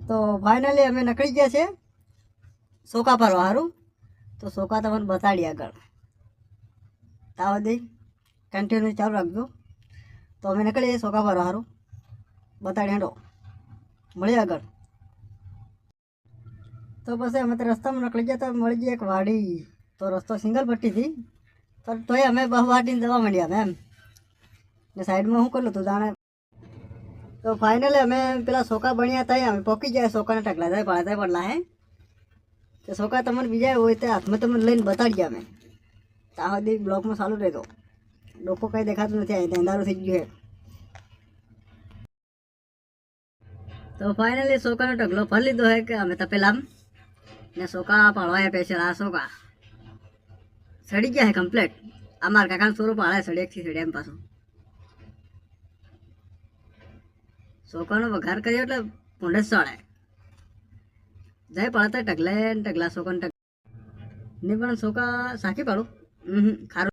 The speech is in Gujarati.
તો ફાઇનલી અમે નીકળી ગયા છે સોકા પર સારું. તો સોકા તમને બતાડી આગળ તાવ દઈ કન્ટિન્યુ ચાલુ રાખજો. તો અમે નીકળીએ સોકા પર સારું બતાડી હેડો મળીએ આગળ. તો પછી અમે તો રસ્તામાં નીકળી ગયા તો મળી ગઈ એક વાડી. તો રસ્તો સિંગલ પટ્ટીથી તો તોય અમે બહુ વાટીને જવા માંડ્યા અમે એમ ને સાઈડમાં શું કરેલું તું જાણે. તો ફાઇનલી અમે પેલા સોકા બન્યા ત્યાં અમે પોકી ગયા સોકાના ટકલા થાય પાડતા પડલા હે. તો સોકા તમને બીજા હોય તો હાથમાં તમને લઈને બતાડી ગયા અમે ત્યાં સુધી બ્લોકમાં ચાલુ રહેતો. લોકો કંઈ દેખાતું નથી અહીં અંધારું થઈ ગયું છે. તો ફાઇનલી સોકાનો ટકલો ફરી લીધો હે કે અમે તપેલામ ને સોકા પાડવા પેશલ આ સોકા સડી ગયા હે કમ્પ્લેટ. અમારા કાકાને સોરો પાડે સડેકથી સડે એમ પાછું સોકાનો વઘાર કર્યો એટલે પૂંડે સડે જાય પાડતા ટકલે ટકલા સોકાને ટક નહીં પણ સોકા સાખી પાડું ખારું.